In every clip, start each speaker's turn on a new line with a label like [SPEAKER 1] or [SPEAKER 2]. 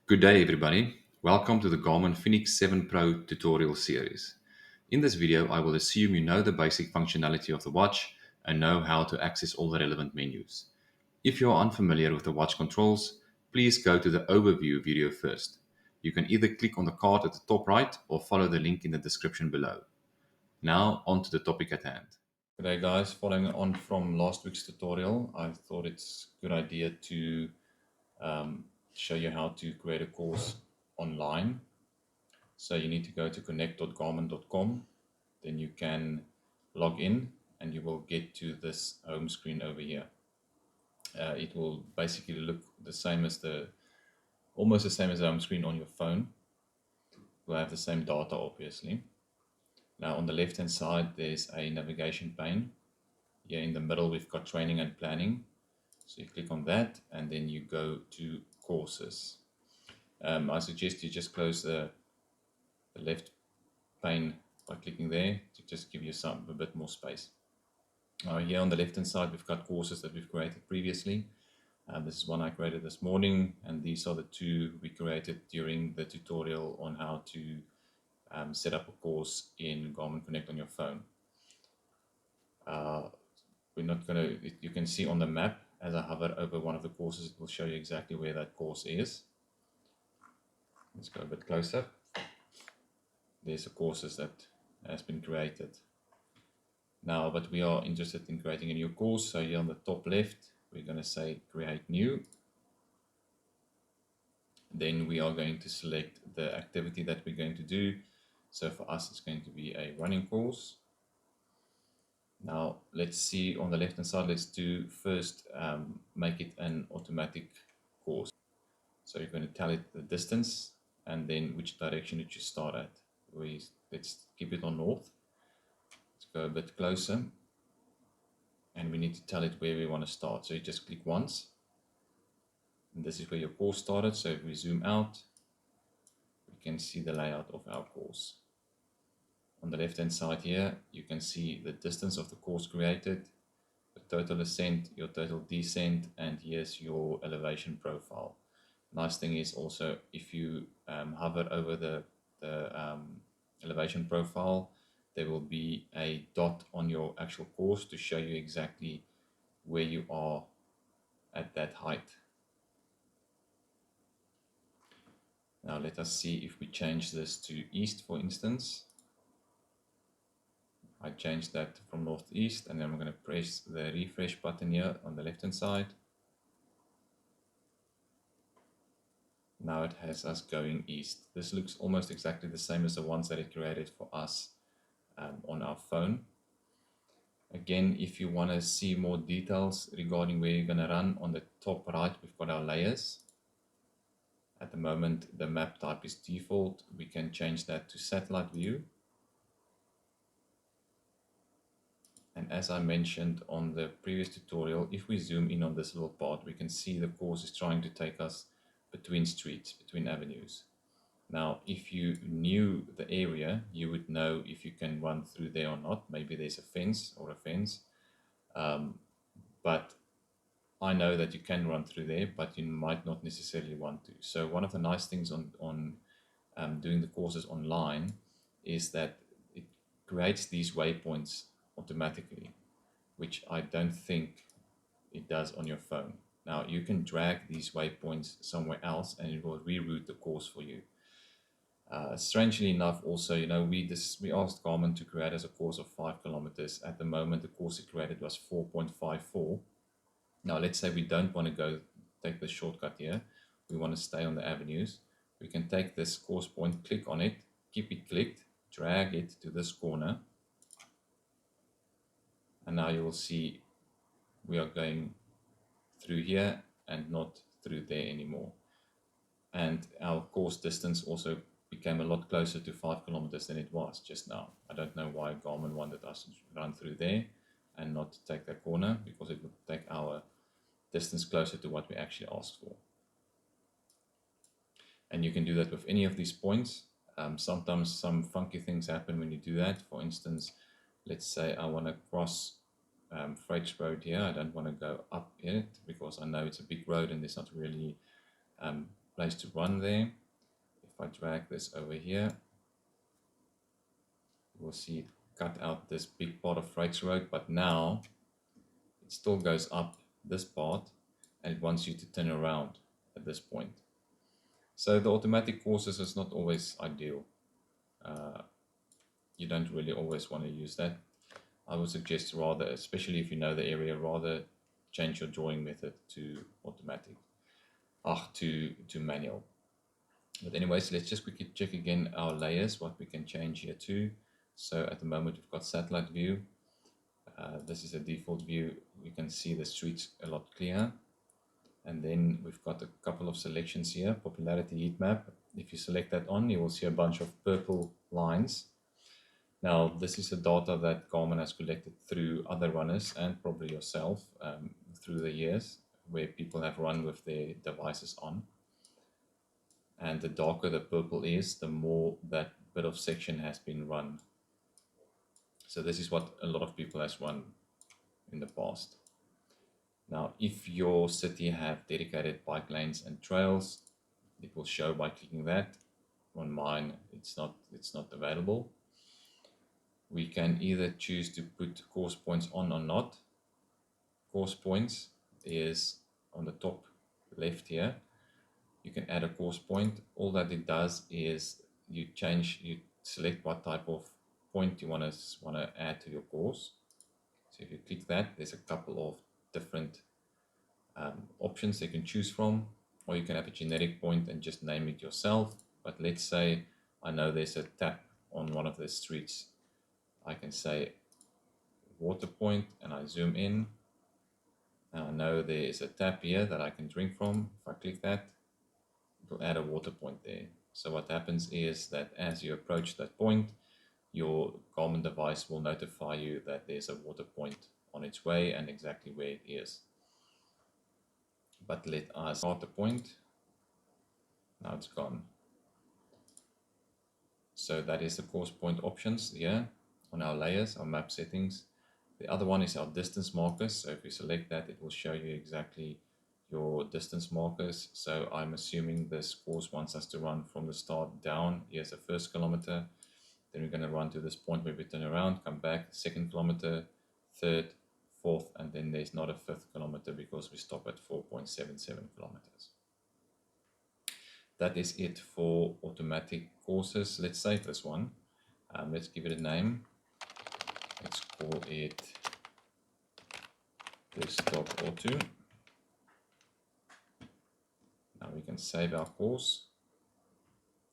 [SPEAKER 1] Good day everybody. Welcome to the Garmin Fenix 7 Pro tutorial series. In this video, I will assume you know the basic functionality of the watch and know how to access all the relevant menus. If you are unfamiliar with the watch controls, please go to the overview video first. You can either click on the card at the top right or follow the link in the description below. Now on to the topic at hand. G'day guys, following on from last week's tutorial, I thought it's a good idea to show you how to create a course online. So you need to go to connect.garmin.com, then you can log in and you will get to this home screen over here. It will basically look the same as almost the same as the home screen on your phone. We'll have the same data obviously. Now on the left hand side there's a navigation pane. Here in the middle we've got training and planning. So you click on that and then you go to courses. I suggest you just close the left pane by clicking there to just give you a bit more space. Here on the left hand side we've got courses that we've created previously. This is one I created this morning, and these are the two we created during the tutorial on how to set up a course in Garmin Connect on your phone. We're not going to, you can see on the map as I hover over one of the courses, it will show you exactly where that course is. Let's go a bit closer. There's a courses that has been created. Now, but we are interested in creating a new course. So here on the top left, we're going to say create new. Then we are going to select the activity that we're going to do. So for us, it's going to be a running course. Now, let's see on the left hand side, let's do first make it an automatic course. So you're going to tell it the distance and then which direction it should start at. Let's keep it on north. Let's go a bit closer. And we need to tell it where we want to start. So you just click once. And this is where your course started. So if we zoom out, we can see the layout of our course. On the left hand side here, you can see the distance of the course created, the total ascent, your total descent, and here's your elevation profile. Nice thing is also if you hover over the elevation profile, there will be a dot on your actual course to show you exactly where you are at that height. Now let us see if we change this to east, for instance. I changed that from north to east, and then I'm going to press the refresh button here on the left hand side. Now it has us going east. This looks almost exactly the same as the ones that it created for us on our phone. Again, if you want to see more details regarding where you're going to run, on the top right we've got our layers. At the moment the map type is default. We can change that to satellite view. And as I mentioned on the previous tutorial, if we zoom in on this little part, we can see the course is trying to take us between streets, between avenues. Now, if you knew the area, you would know if you can run through there or not. Maybe there's a fence or a fence. But I know that you can run through there, but you might not necessarily want to. So one of the nice things on doing the courses online is that it creates these waypoints automatically, which I don't think it does on your phone. Now you can drag these waypoints somewhere else and it will reroute the course for you. Strangely enough, also, we asked Garmin to create us a course of 5 kilometers. At the moment, the course it created was 4.54. Now, let's say we don't want to take the shortcut here. We want to stay on the avenues. We can take this course point, click on it, keep it clicked, drag it to this corner. And now you will see we are going through here and not through there anymore. And our course distance also became a lot closer to 5 kilometers than it was just now. I don't know why Garmin wanted us to run through there and not take that corner, because it would take our distance closer to what we actually asked for. And you can do that with any of these points. Sometimes some funky things happen when you do that. For instance, let's say I want to cross Freight Road here. I don't want to go up it because I know it's a big road and there's not really place to run there. If I drag this over here, we'll see it cut out this big part of Freights Road, but now it still goes up this part and it wants you to turn around at this point. So the automatic courses is not always ideal. You don't really always want to use that. I would suggest rather, especially if you know the area, rather change your drawing method to automatic, to manual. But anyways, let's just quickly check again our layers, what we can change here too. So at the moment we've got satellite view. This is a default view. You can see the streets a lot clearer. And then we've got a couple of selections here. Popularity heat map. If you select that on, you will see a bunch of purple lines. Now, this is the data that Garmin has collected through other runners and probably yourself through the years, where people have run with their devices on. And the darker the purple is, the more that bit of section has been run. So this is what a lot of people has run in the past. Now, if your city have dedicated bike lanes and trails, it will show by clicking that. On mine, it's not available. We can either choose to put course points on or not. Course points is on the top left here. You can add a course point. All that it does is you select what type of point you want to add to your course. So if you click that, there's a couple of different options you can choose from, or you can have a generic point and just name it yourself. But let's say I know there's a tap on one of the streets. I can say water point and I zoom in. Now I know there is a tap here that I can drink from. If I click that, it will add a water point there. So what happens is that as you approach that point, your Garmin device will notify you that there's a water point on its way and exactly where it is. But let us start the point. Now it's gone. So that is the course point options here on our layers, our map settings. The other one is our distance markers. So if you select that, it will show you exactly your distance markers. So I'm assuming this course wants us to run from the start down. Here's the first kilometer. Then we're going to run to this point where we turn around, come back, second kilometer, third, fourth, and then there's not a fifth kilometer because we stop at 4.77 kilometers. That is it for automatic courses. Let's save this one. Let's give it a name. Let's call it Desktop Auto. Now we can save our course.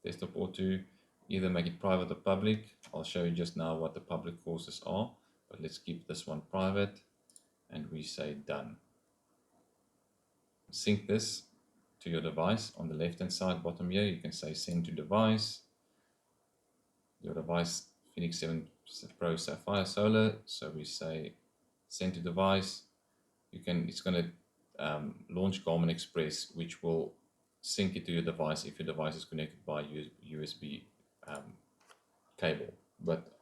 [SPEAKER 1] Desktop Auto, either make it private or public. I'll show you just now what the public courses are, but let's keep this one private and we say done. Sync this to your device. On the left hand side bottom here, you can say send to device. Your device Fenix 7 Pro Sapphire Solar. So we say send to device. It's going to launch Garmin Express, which will sync it to your device if your device is connected by USB cable. But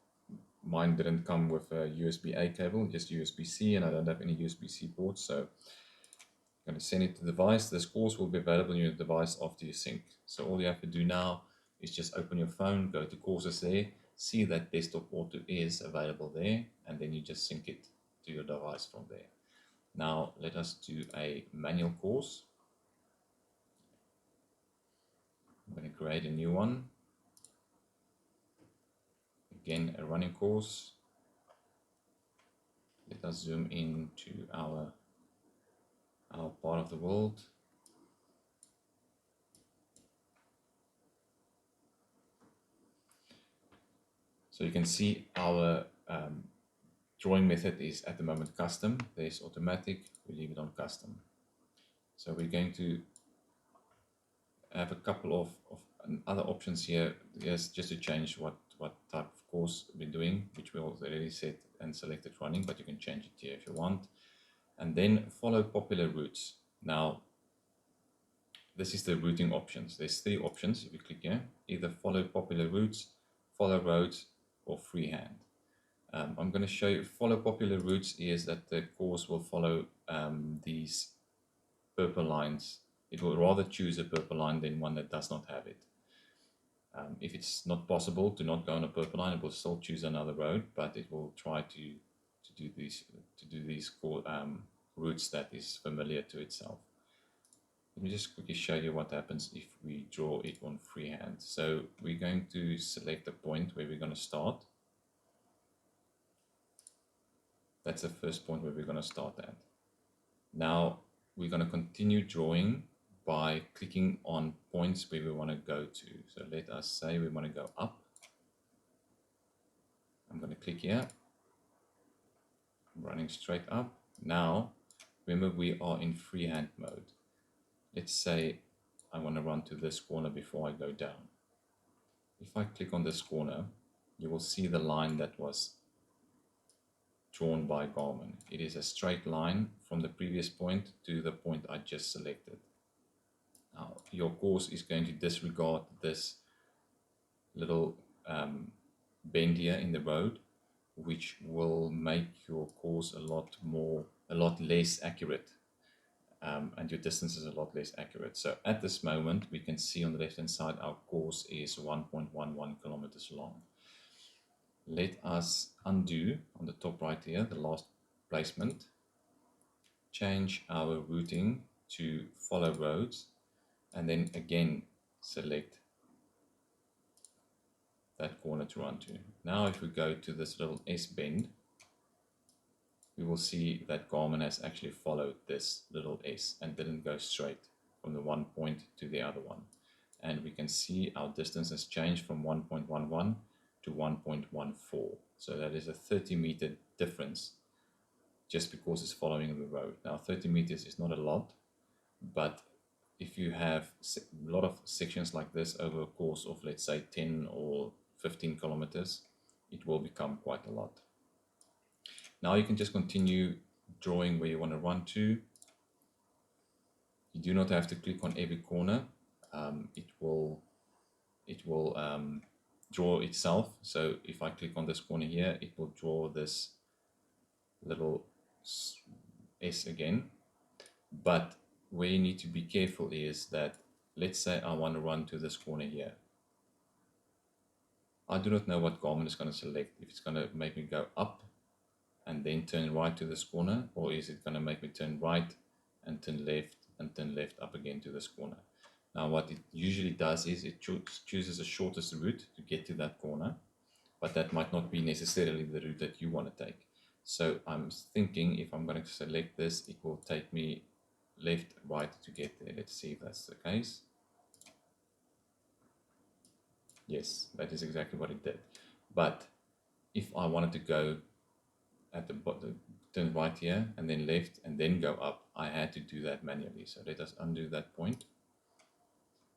[SPEAKER 1] mine didn't come with a USB-A cable, just USB-C, and I don't have any USB-C ports. So I'm going to send it to the device. This course will be available on your device after you sync. So all you have to do now is just open your phone, go to courses there, see that Desktop Auto is available there, and then you just sync it to your device from there. Now let us do a manual course. I'm going to create a new one. Again, a running course. Let us zoom in to our part of the world. So you can see our drawing method is at the moment custom. There's automatic, we leave it on custom. So we're going to have a couple of other options here. Yes, just to change what type of course we're doing, which we already set and selected running, but you can change it here if you want. And then follow popular routes. Now, this is the routing options. There's three options if you click here. Either follow popular routes, follow roads, or freehand. I'm going to show you follow popular routes is that the course will follow these purple lines It will rather choose a purple line than one that does not have it. If it's not possible to not go on a purple line, it will still choose another road, but it will try to do these routes that is familiar to itself. Let me just quickly show you what happens if we draw it on freehand. So we're going to select the point where we're going to start. That's the first point where we're going to start at. Now we're going to continue drawing by clicking on points where we want to go to. So let us say we want to go up. I'm going to click here. I'm running straight up. Now, remember we are in freehand mode. Let's say I want to run to this corner before I go down. If I click on this corner, you will see the line that was drawn by Garmin. It is a straight line from the previous point to the point I just selected. Now, your course is going to disregard this little bend here in the road, which will make your course a lot less accurate, and your distance is a lot less accurate. So at this moment, we can see on the left hand side our course is 1.11 kilometers long. Let us undo on the top right here, the last placement, change our routing to follow roads, and then again select that corner to run to. Now if we go to this little S bend, we will see that Garmin has actually followed this little S and didn't go straight from the one point to the other one. And we can see our distance has changed from 1.11 to 1.14. So that is a 30-meter difference just because it's following the road. Now 30 meters is not a lot, but if you have a lot of sections like this over a course of, let's say, 10 or 15 kilometers, it will become quite a lot. Now you can just continue drawing where you want to run to. You do not have to click on every corner. It will draw itself. So if I click on this corner here, it will draw this little S again. But where you need to be careful is that, let's say I want to run to this corner here. I do not know what Garmin is going to select. If it's going to make me go up and then turn right to this corner, or is it going to make me turn right and turn left up again to this corner. Now what it usually does is it chooses the shortest route to get to that corner, but that might not be necessarily the route that you want to take. So I'm thinking if I'm going to select this, it will take me left, right to get there. Let's see if that's the case. Yes, that is exactly what it did. But if I wanted to go at the bottom, turn right here and then left and then go up, I had to do that manually. So let us undo that point.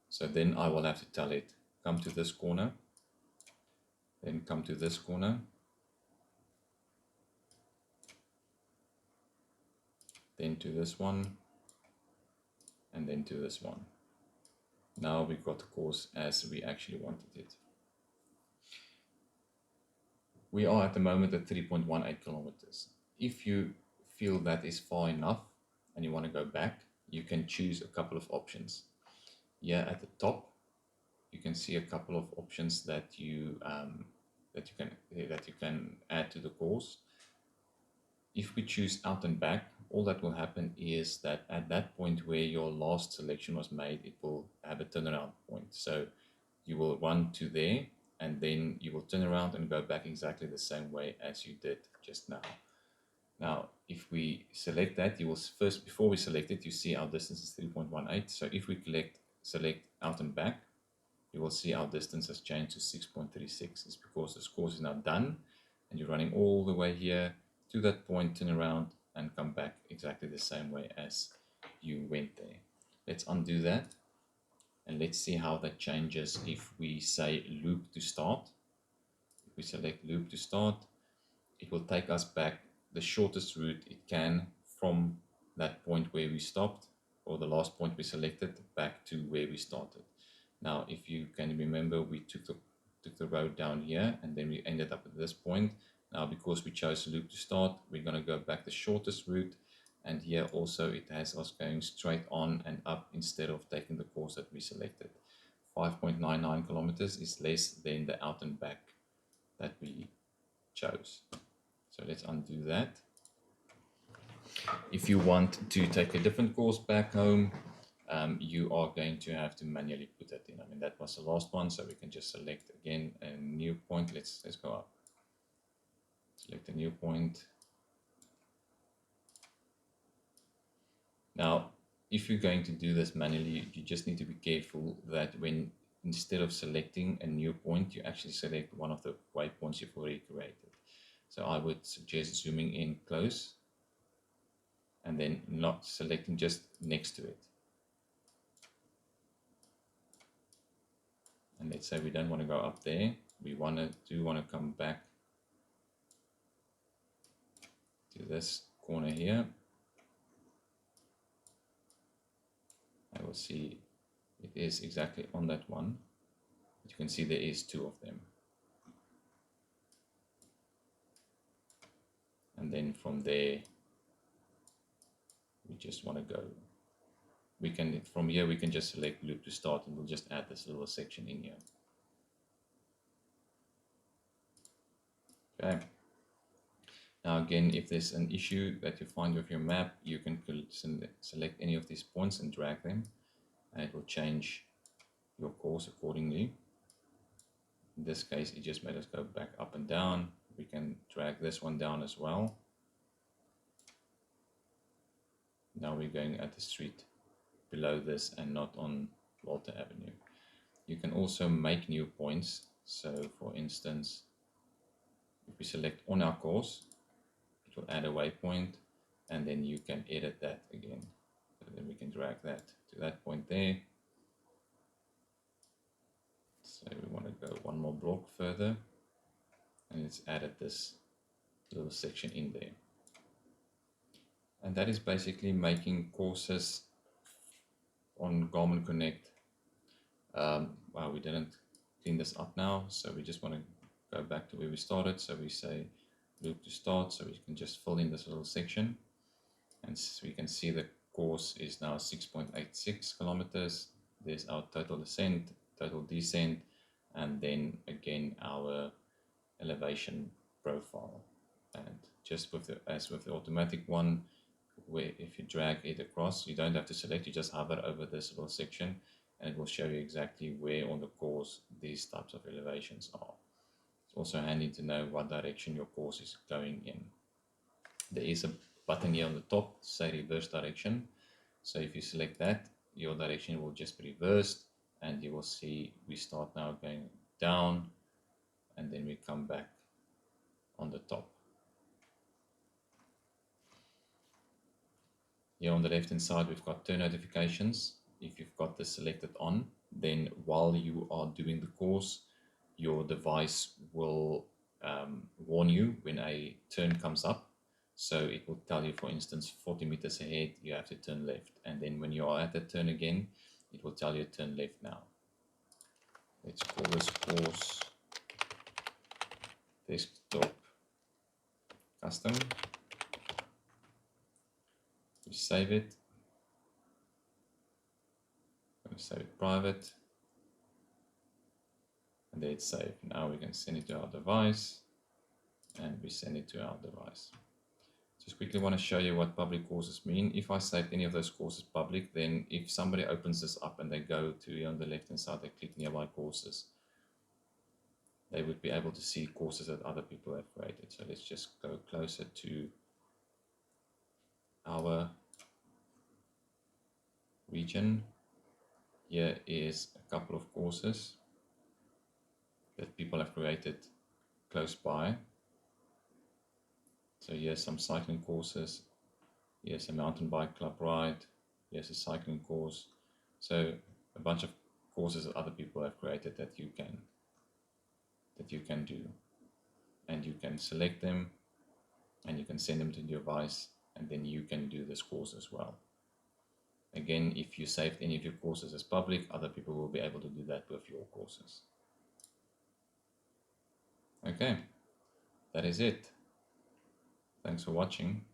[SPEAKER 1] So then I will have to tell it, come to this corner, then come to this corner, then to this one, and then to this one. Now we've got the course as we actually wanted it. We are at the moment at 3.18 kilometers. If you feel that is far enough and you want to go back, you can choose a couple of options. Here at the top, you can see a couple of options that you can add to the course. If we choose out and back, all that will happen is that at that point where your last selection was made, it will have a turnaround point. So you will run to there and then you will turn around and go back exactly the same way as you did just now. Now, if we select that, you will first, before we select it, you see our distance is 3.18. So if we select out and back, you will see our distance has changed to 6.36. It's because this course is now done and you're running all the way here to that point, turn around and come back exactly the same way as you went there. Let's undo that and let's see how that changes if we say loop to start. If we select loop to start, it will take us back the shortest route it can from that point where we stopped, or the last point we selected, back to where we started. Now if you can remember, we took the road down here and then we ended up at this point. Now because we chose loop to start, we're going to go back the shortest route And here also it has us going straight on and up instead of taking the course that we selected. 5.99 kilometers is less than the out and back that we chose. So let's undo that. If you want to take a different course back home, you are going to have to manually put that in. I mean, that was the last one, so we can just select again a new point. Let's go up. Select a new point. Now, if you're going to do this manually, you just need to be careful that when instead of selecting a new point, you actually select one of the waypoints you've already created. So I would suggest zooming in close and then not selecting just next to it. And let's say we don't want to go up there. We want to come back to this corner here. I will see it is exactly on that one. But you can see there is two of them. And then from there, we just want to go. We can, from here, we can just select loop to start and we'll just add this little section in here. Okay. Now again, if there's an issue that you find with your map, you can select any of these points and drag them, and it will change your course accordingly. In this case, it just made us go back up and down. We can drag this one down as well. Now we're going at the street below this and not on Walter Avenue. You can also make new points. So for instance, if we select on our course, it will add a waypoint, and then you can edit that again. So then we can drag that to that point there. So we want to go one more block further, and it's added this little section in there. And that is basically making courses on Garmin Connect. Wow, we didn't clean this up now, so we just want to go back to where we started. So we say loop to start, so we can just fill in this little section, and so we can see the course is now 6.86 kilometers. There's our total ascent, total descent, and then again our elevation profile. And just with the, as with the automatic one, where if you drag it across, you don't have to select, you just hover over this little section and it will show you exactly where on the course these types of elevations are. It's also handy to know what direction your course is going in. There is a button here on the top to say reverse direction. So if you select that, your direction will just be reversed, and you will see we start now going down and then we come back on the top. Here on the left hand side, we've got turn notifications. If you've got this selected on, then while you are doing the course, your device will warn you when a turn comes up. So it will tell you, for instance, 40 meters ahead, you have to turn left. And then when you are at the turn again, it will tell you to turn left now. Let's call this course desktop custom. We save it. I'm going to save it private. And there it's saved. Now we can send it to our device, and we send it to our device. Just quickly want to show you what public courses mean. If I save any of those courses public, then if somebody opens this up and they go to on the left hand side, they click nearby courses, they would be able to see courses that other people have created. So let's just go closer to our region. Here is a couple of courses that people have created close by. So here's some cycling courses, here's a mountain bike club ride, here's a cycling course. So a bunch of courses that other people have created that you can do, and you can select them and you can send them to your device, and then you can do this course as well. Again, if you saved any of your courses as public, other people will be able to do that with your courses. Okay, that is it. Thanks for watching.